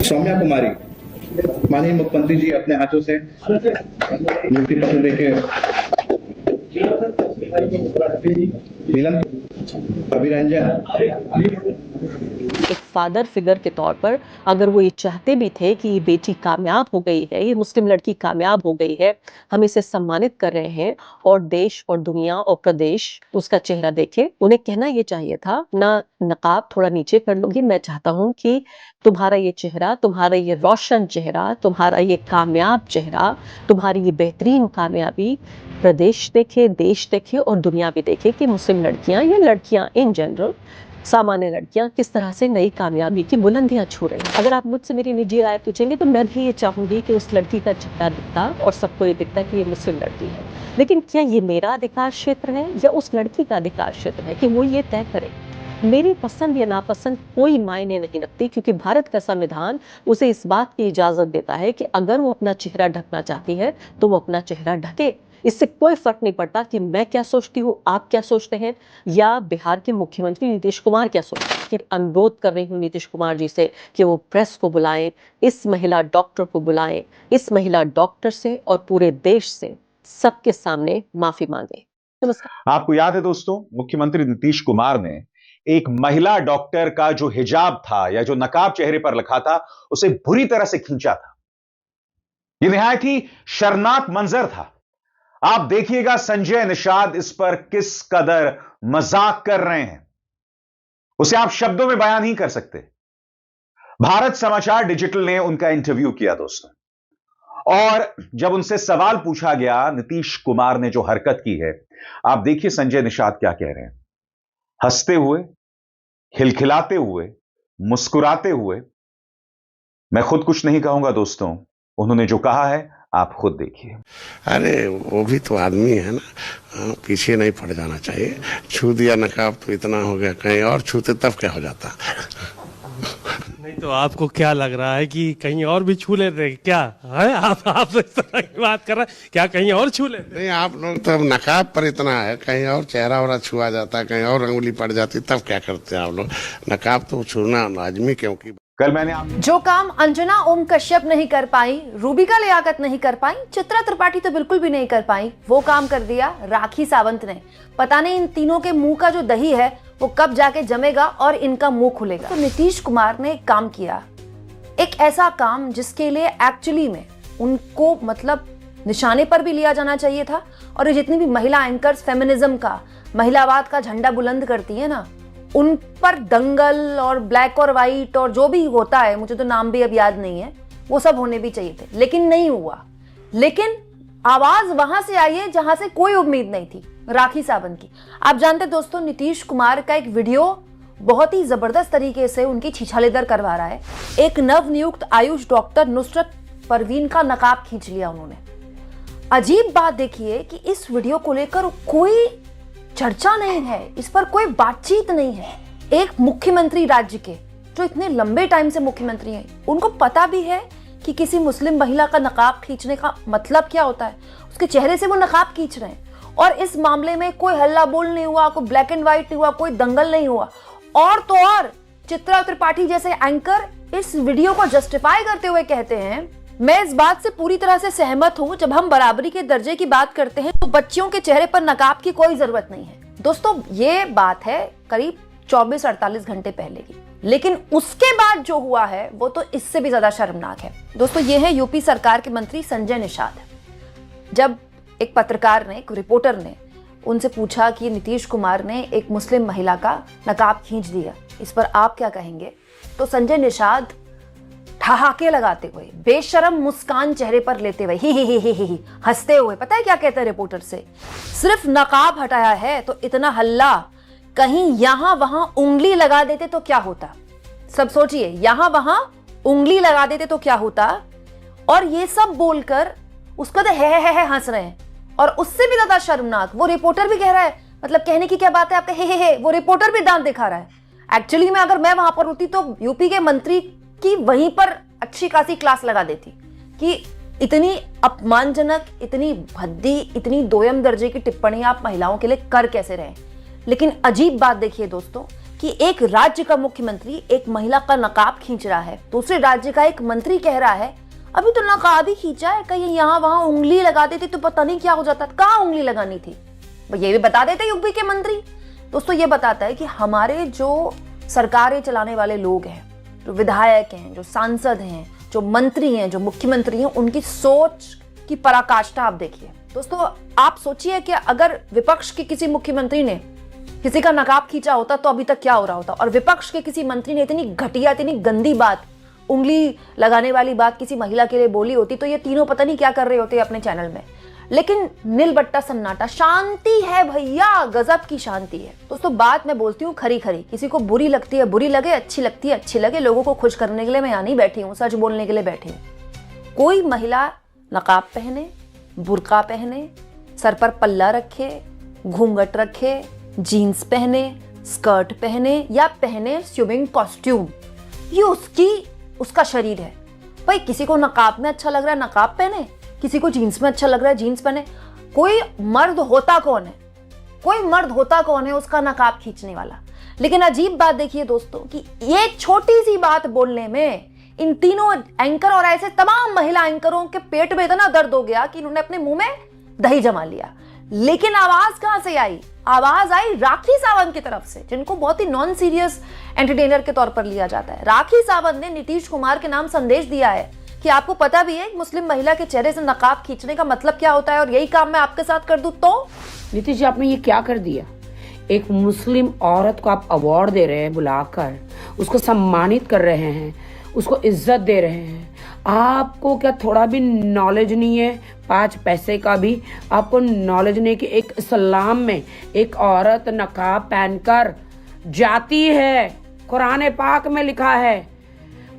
सौम्या कुमारी, माननीय मुख्यमंत्री जी अपने हाथों से नियुक्ति पत्र देके नीलम अभिरंजन। एक फादर फिगर के तौर पर अगर वो ये चाहते भी थे कि ये बेटी कामयाब हो गई है, ये मुस्लिम लड़की कामयाब हो गई है, हम इसे सम्मानित कर रहे हैं और देश और दुनिया और प्रदेश उसका चेहरा देखे, उन्हें कहना ये चाहिए था ना नकाब थोड़ा नीचे कर लूंगी, मैं चाहता हूँ कि तुम्हारा ये चेहरा, तुम्हारा ये रोशन चेहरा, तुम्हारा ये कामयाब चेहरा, तुम्हारी ये बेहतरीन कामयाबी प्रदेश देखे, देश देखे और दुनिया भी देखे कि मुस्लिम लड़कियां या लड़कियां इन जनरल, सामान्य लड़कियां किस तरह से नई कामयाबी की बुलंदियां छू रही हैं। अगर आप मुझसे मेरी निजी राय पूछेंगे तो मैं भी ये चाहूंगी कि उस लड़की का चेहरा दिखता और सबको ये दिखता कि ये मुस्लिम लड़की है। लेकिन क्या ये मेरा अधिकार क्षेत्र है या उस लड़की का अधिकार क्षेत्र है कि वो ये तय करे? मेरी पसंद या नापसंद कोई मायने नहीं रखती, क्योंकि भारत का संविधान उसे इस बात की इजाजत देता है कि अगर वो अपना चेहरा ढकना चाहती है तो वो अपना चेहरा ढके। इससे कोई फर्क नहीं पड़ता कि मैं क्या सोचती हूँ, आप क्या सोचते हैं, या बिहार के मुख्यमंत्री नीतीश कुमार क्या सोचते हैं। कि अनुरोध कर रही हूँ नीतीश कुमार जी से कि वो प्रेस को बुलाएं, इस महिला डॉक्टर को बुलाएं, इस महिला डॉक्टर से और पूरे देश से सबके सामने माफी मांगे। नमस्कार। आपको याद है दोस्तों, मुख्यमंत्री नीतीश कुमार ने एक महिला डॉक्टर का जो हिजाब था या जो नकाब चेहरे पर रखा था उसे बुरी तरह से खींचा था। यह निहायत ही शर्मनाक मंजर था। आप देखिएगा संजय निषाद इस पर किस कदर मजाक कर रहे हैं, उसे आप शब्दों में बयान नहीं कर सकते। भारत समाचार डिजिटल ने उनका इंटरव्यू किया दोस्तों, और जब उनसे सवाल पूछा गया नीतीश कुमार ने जो हरकत की है, आप देखिए संजय निषाद क्या कह रहे हैं। हंसते हुए, खिलखिलाते हुए, मुस्कुराते हुए, मैं खुद कुछ नहीं कहूंगा दोस्तों, उन्होंने जो कहा है आप खुद देखिए। अरे वो भी तो आदमी है ना, पीछे नहीं पड़ जाना चाहिए। छू दिया नकाब तो इतना हो गया, कहीं और छूते तब क्या हो जाता। नहीं तो आपको क्या लग रहा है कि कहीं और भी छू लेते क्या है? आप इस तरह की बात कर रहे हैं, क्या कहीं और छू लेते? नहीं, आप लोग तो अब नकाब पर इतना है, कहीं और चेहरा वरा छुआ जाता, कहीं और अंगुली पड़ जाती, तब क्या करते हैं आप लोग? नकाब तो छूना लाजमी, क्योंकि कल मैंने जो काम अंजना ओम कश्यप नहीं कर पाई, रूबिका लियाकत नहीं कर पाई, चित्रा त्रिपाठी तो बिल्कुल भी नहीं कर पाई, वो काम कर दिया राखी सावंत ने। पता नहीं इन तीनों के मुंह का जो दही है वो कब जाके जमेगा और इनका मुंह खुलेगा। तो नीतीश कुमार ने काम किया, एक ऐसा काम जिसके लिए एक्चुअली में उनको मतलब निशाने पर भी लिया जाना चाहिए था। और ये जितनी भी महिला एंकर्स फेमिनिज्म का, महिलावाद का झंडा बुलंद करती है ना, उन पर दंगल और ब्लैक और वाइट और जो भी होता है, मुझे तो नाम भी अब याद नहीं है, वो सब होने भी चाहिए थे, लेकिन नहीं हुआ। लेकिन आवाज वहां से आई है जहां से कोई उम्मीद नहीं थी, राखी सावंत की। आप जानते दोस्तों, नीतीश कुमार का एक वीडियो बहुत ही जबरदस्त तरीके से उनकी छीछालेदर करवा रहा है। एक नवनियुक्त आयुष डॉक्टर नुसरत परवीन का नकाब खींच लिया उन्होंने। अजीब बात देखिए कि इस वीडियो को लेकर कोई चर्चा नहीं है, इस पर कोई बातचीत नहीं है। एक मुख्यमंत्री राज्य के जो इतने लंबे टाइम से मुख्यमंत्री हैं, उनको पता भी है कि किसी मुस्लिम महिला का नकाब खींचने का मतलब क्या होता है। उसके चेहरे से वो नकाब खींच रहे हैं और इस मामले में कोई हल्ला बोल नहीं हुआ, कोई ब्लैक एंड व्हाइट नहीं हुआ, कोई दंगल नहीं हुआ। और तो और चित्रा त्रिपाठी जैसे एंकर इस वीडियो को जस्टिफाई करते हुए कहते हैं, मैं इस बात से पूरी तरह से सहमत हूं, जब हम बराबरी के दर्जे की बात करते हैं तो बच्चियों के चेहरे पर नकाब की कोई जरूरत नहीं है। दोस्तों ये बात है करीब 24-48 घंटे पहले की, लेकिन उसके बाद जो हुआ है वो तो इससे भी ज्यादा शर्मनाक है। दोस्तों ये है यूपी सरकार के मंत्री संजय निषाद। जब एक पत्रकार ने, एक रिपोर्टर ने उनसे पूछा कि नीतीश कुमार ने एक मुस्लिम महिला का नकाब खींच दिया, इस पर आप क्या कहेंगे, तो संजय निषाद ठहाके लगाते हुए, बेशरम मुस्कान चेहरे पर लेते हुए, ही हंसते हुए, पता है क्या कहते हैं रिपोर्टर से, सिर्फ नकाब हटाया है तो इतना हल्ला, कहीं यहां वहां उंगली लगा देते तो क्या होता। सब सोचिए, यहां वहां उंगली लगा देते तो क्या होता। और ये सब बोलकर उसको तो है हंस रहे हैं। और उससे भी ज्यादा शर्मनाक वो रिपोर्टर भी कह रहा है, मतलब कहने की क्या बात है आपका हे, वो रिपोर्टर भी दांत दिखा रहा है। एक्चुअली में अगर मैं वहां पर होती तो यूपी के मंत्री की वहीं पर अच्छी खासी क्लास लगा देती कि इतनी अपमानजनक, इतनी भद्दी, इतनी दोयम दर्जे की टिप्पणी आप महिलाओं के लिए कर कैसे रहे। लेकिन अजीब बात देखिए दोस्तों कि एक राज्य का मुख्यमंत्री एक महिला का नकाब खींच रहा है, दूसरे राज्य का एक मंत्री कह रहा है अभी तो नकाब ही खींचा है, कहीं यहाँ वहां उंगली लगा देती तो पता नहीं क्या हो जाता। कहाँ उंगली लगानी थी ये भी बता देते यूपी के मंत्री। दोस्तों ये बताता है कि हमारे जो सरकारें चलाने वाले लोग हैं, जो विधायक हैं, जो सांसद हैं, जो मंत्री हैं, जो मुख्यमंत्री हैं, उनकी सोच की पराकाष्ठा आप देखिए। दोस्तों आप सोचिए कि अगर विपक्ष के किसी मुख्यमंत्री ने किसी का नकाब खींचा होता तो अभी तक क्या हो रहा होता, और विपक्ष के किसी मंत्री ने इतनी घटिया, इतनी गंदी बात, उंगली लगाने वाली बात किसी महिला के लिए बोली होती तो ये तीनों पता नहीं क्या कर रहे होते अपने चैनल में। लेकिन नीलबट्टा सन्नाटा, शांति है भैया, गजब की शांति है। दोस्तों बात मैं बोलती हूँ खरी खरी, किसी को बुरी लगती है बुरी लगे, अच्छी लगती है अच्छी लगे, लोगों को खुश करने के लिए मैं यहाँ नहीं बैठी हूँ, सच बोलने के लिए बैठी हूँ। कोई महिला नकाब पहने, बुर्का पहने, सर पर पल्ला रखे, घूंघट रखे, जीन्स पहने, स्कर्ट पहने या पहने स्विमिंग कॉस्ट्यूम, ये उसका शरीर है भाई। किसी को नकाब में अच्छा लग रहा है नकाब पहने, किसी को जीन्स में अच्छा लग रहा है जीन्स पहने। कोई मर्द होता कौन है, कोई मर्द होता कौन है उसका नकाब खींचने वाला। लेकिन अजीब बात देखिए दोस्तों कि ये छोटी सी बात बोलने में इन तीनों एंकर और ऐसे तमाम महिला एंकरों के पेट में इतना दर्द हो गया कि इन्होंने अपने मुंह में दही जमा लिया। लेकिन आवाज कहां से आई? आवाज आई राखी सावंत की तरफ से, जिनको बहुत ही नॉन सीरियस एंटरटेनर के तौर पर लिया जाता है। राखी सावंत ने नीतीश कुमार के नाम संदेश दिया है कि आपको पता भी है मुस्लिम महिला के चेहरे से नकाब खींचने का मतलब क्या होता है, और यही काम मैं आपके साथ कर दूं तो। नीतीश जी आपने ये क्या कर दिया? एक मुस्लिम औरत को आप अवार्ड दे रहे हैं, बुलाकर उसको सम्मानित कर रहे हैं, उसको इज्जत दे रहे हैं। आपको क्या थोड़ा भी नॉलेज नहीं है, 5 पैसे का भी आपको नॉलेज नहीं कि एक इस्लाम में एक औरत नकाब पहनकर जाती है, कुरान पाक में लिखा है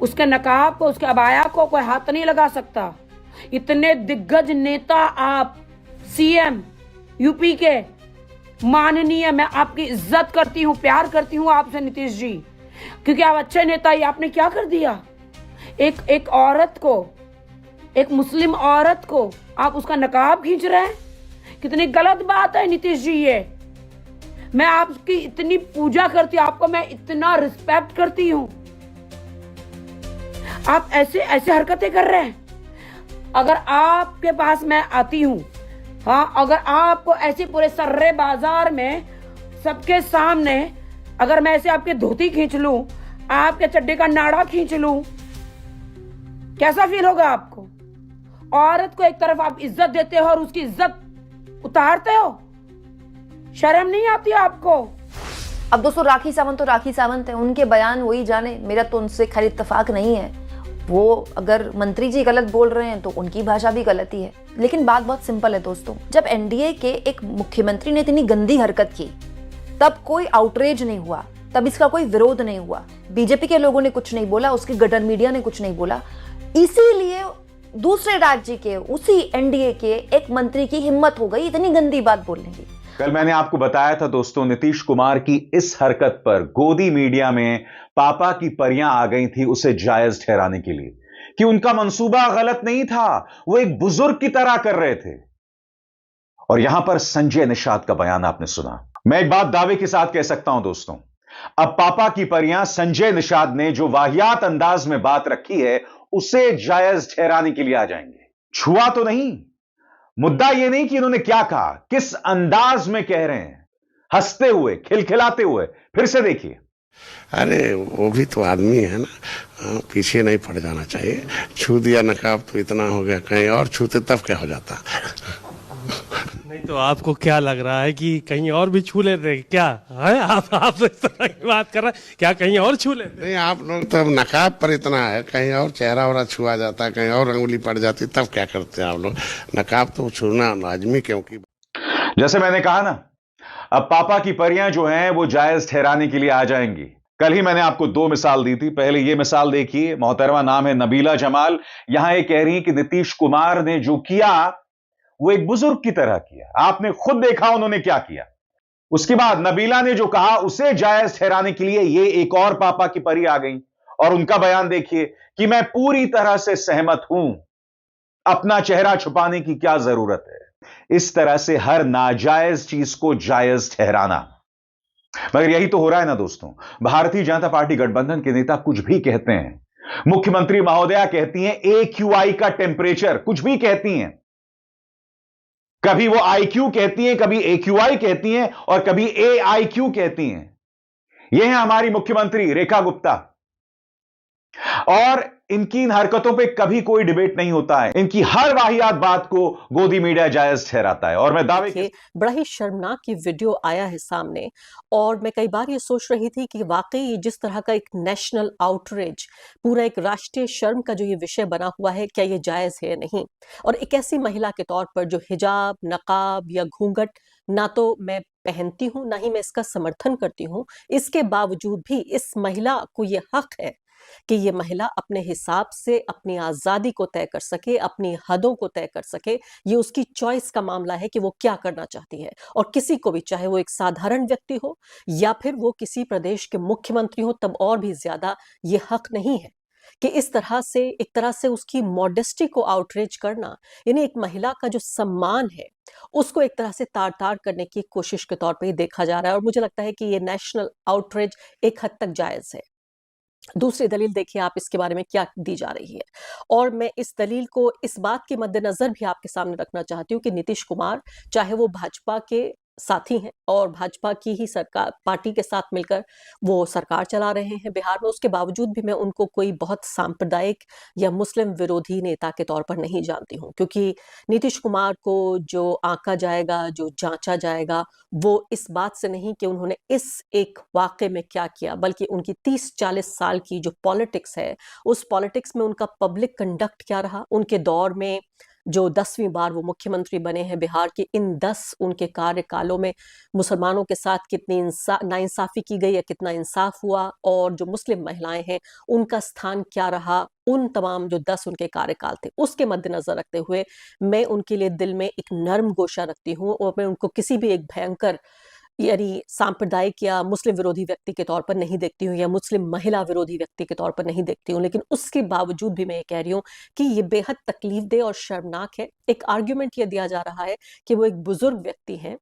उसके नकाब को, उसके अबाया को कोई हाथ नहीं लगा सकता। इतने दिग्गज नेता आप, सीएम यूपी के माननीय, मैं आपकी इज्जत करती हूँ, प्यार करती हूँ आपसे नीतीश जी, क्योंकि आप अच्छे नेता। ये आपने क्या कर दिया? एक औरत को, एक मुस्लिम औरत को आप उसका नकाब खींच रहे हैं, कितनी गलत बात है नीतीश जी ये। मैं आपकी इतनी पूजा करती हूँ, आपको मैं इतना रिस्पेक्ट करती हूँ, आप ऐसे हरकतें कर रहे हैं। अगर आपके पास मैं आती हूँ, हाँ, अगर आपको ऐसे पूरे सर्रे बाजार में सबके सामने अगर मैं ऐसे आपके धोती खींच लूं, आपके चड्डे का नाड़ा खींच लूं, कैसा फील होगा आपको? औरत को एक तरफ आप इज्जत देते हो और उसकी इज्जत उतारते हो, शर्म नहीं आती आपको? अब दोस्तों राखी सावंत तो राखी सावंत है, उनके बयान वही जाने, मेरा तो उनसे खैर इत्तेफाक नहीं है। वो अगर मंत्री जी गलत बोल रहे हैं तो उनकी भाषा भी गलत ही है। लेकिन बात बहुत सिंपल है दोस्तों, जब एनडीए के एक मुख्यमंत्री ने इतनी गंदी हरकत की तब कोई आउटरेज नहीं हुआ, तब इसका कोई विरोध नहीं हुआ, बीजेपी के लोगों ने कुछ नहीं बोला, उसकी गटर मीडिया ने कुछ नहीं बोला। इसीलिए दूसरे राज्य के उसी एनडीए के एक मंत्री की हिम्मत हो गई इतनी गंदी बात बोलने की। कल मैंने आपको बताया था दोस्तों, नीतीश कुमार की इस हरकत पर गोदी मीडिया में पापा की परियां आ गई थी उसे जायज ठहराने के लिए, कि उनका मंसूबा गलत नहीं था, वो एक बुजुर्ग की तरह कर रहे थे। और यहां पर संजय निषाद का बयान आपने सुना। मैं एक बात दावे के साथ कह सकता हूं दोस्तों, अब पापा की परियां संजय निषाद ने जो वाहियात अंदाज में बात रखी है उसे जायज ठहराने के लिए आ जाएंगे। छुआ तो नहीं, मुद्दा यह नहीं कि इन्होंने क्या कहा, किस अंदाज में कह रहे हैं, हंसते हुए, खिलखिलाते हुए। फिर से देखिए। अरे वो भी तो आदमी है ना, पीछे नहीं पड़ जाना चाहिए। छू दिया नकाब तो इतना हो गया, कहीं और छूते तब क्या हो जाता? नहीं तो आपको क्या लग रहा है कि कहीं और भी छू लेते क्या है? आप तो इस तरह की बात कर रहे हैं, क्या कहीं और छू लेते? नहीं, आप लोग तो नकाब पर इतना है, कहीं और चेहरा वरा छुआ जाता, कहीं और अंगुली पड़ जाती, तब क्या करते हैं आप लोग? नकाब तो छूना लाजमी, क्योंकि जैसे मैंने कहा ना, अब पापा की परियां जो हैं वो जायज ठहराने के लिए आ जाएंगी। कल ही मैंने आपको 2 मिसाल दी थी। पहले ये मिसाल देखिए, मोहतरमा नाम है नबीला जमाल, यहां ये कह रही है कि नीतीश कुमार ने जो किया वो एक बुजुर्ग की तरह किया। आपने खुद देखा उन्होंने क्या किया। उसके बाद नबीला ने जो कहा उसे जायज ठहराने के लिए ये एक और पापा की परी आ गई, और उनका बयान देखिए कि मैं पूरी तरह से सहमत हूं, अपना चेहरा छुपाने की क्या जरूरत है। इस तरह से हर नाजायज चीज को जायज ठहराना, मगर यही तो हो रहा है ना दोस्तों। भारतीय जनता पार्टी गठबंधन के नेता कुछ भी कहते हैं, मुख्यमंत्री महोदया कहती हैं AQI का टेम्परेचर, कुछ भी कहती हैं। कभी वो IQ कहती हैं, कभी AQI कहती हैं और कभी AIQ कहती हैं। ये है हमारी मुख्यमंत्री रेखा गुप्ता, और इनकी इन हरकतों पे कभी कोई डिबेट नहीं होता है। इनकी हर वाहियात बात को गोदी मीडिया जायज ठहराता है। और मैं दावे के बड़ा ही शर्मनाक ये वीडियो आया है सामने, और मैं कई बार ये सोच रही थी कि वाकई जिस तरह का एक नेशनल आउटरीच, पूरा एक राष्ट्रीय शर्म का जो ये विषय बना हुआ है, क्या ये जायज है या नहीं। और एक ऐसी महिला के तौर पर जो हिजाब, नकाब या घूंघट ना तो मैं पहनती हूं, ना ही मैं इसका समर्थन करती हूं, इसके बावजूद भी इस महिला को ये हक है कि ये महिला अपने हिसाब से अपनी आजादी को तय कर सके, अपनी हदों को तय कर सके। ये उसकी चॉइस का मामला है कि वो क्या करना चाहती है। और किसी को भी, चाहे वो एक साधारण व्यक्ति हो या फिर वो किसी प्रदेश के मुख्यमंत्री हो, तब और भी ज्यादा ये हक नहीं है कि इस तरह से, एक तरह से उसकी मॉडेस्टी को आउटरीच करना, यानी एक महिला का जो सम्मान है उसको एक तरह से तार तार करने की कोशिश के तौर पर ही देखा जा रहा है। और मुझे लगता है कि ये नेशनल आउटरीच एक हद तक जायज है। दूसरी दलील देखिए आप इसके बारे में क्या दी जा रही है, और मैं इस दलील को इस बात के मद्देनजर भी आपके सामने रखना चाहती हूँ कि नीतीश कुमार, चाहे वो भाजपा के साथी हैं और भाजपा की ही सरकार, पार्टी के साथ मिलकर वो सरकार चला रहे हैं बिहार में, उसके बावजूद भी मैं उनको कोई बहुत सांप्रदायिक या मुस्लिम विरोधी नेता के तौर पर नहीं जानती हूँ। क्योंकि नीतीश कुमार को जो आंका जाएगा, जो जांचा जाएगा, वो इस बात से नहीं कि उन्होंने इस एक वाक़े में क्या किया, बल्कि उनकी 30-40 साल की जो पॉलिटिक्स है, उस पॉलिटिक्स में उनका पब्लिक कंडक्ट क्या रहा। उनके दौर में जो 10वीं बार वो मुख्यमंत्री बने हैं बिहार के, इन 10 उनके कार्यकालों में मुसलमानों के साथ कितनी नाइंसाफी की गई या कितना इंसाफ हुआ, और जो मुस्लिम महिलाएं हैं उनका स्थान क्या रहा, उन तमाम जो 10 उनके कार्यकाल थे, उसके मद्देनजर रखते हुए मैं उनके लिए दिल में एक नर्म गोशा रखती हूँ, और मैं उनको किसी भी एक भयंकर यानी सांप्रदायिक या मुस्लिम विरोधी व्यक्ति के तौर पर नहीं देखती हूँ, या मुस्लिम महिला विरोधी व्यक्ति के तौर पर नहीं देखती हूँ। लेकिन उसके बावजूद भी मैं ये कह रही हूँ कि ये बेहद तकलीफदेह और शर्मनाक है। एक आर्ग्यूमेंट ये दिया जा रहा है कि वो एक बुजुर्ग व्यक्ति हैं,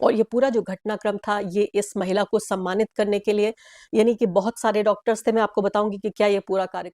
और ये पूरा जो घटनाक्रम था ये इस महिला को सम्मानित करने के लिए, यानी कि बहुत सारे डॉक्टर्स थे, मैं आपको बताऊंगी कि क्या ये पूरा कार्यक्रम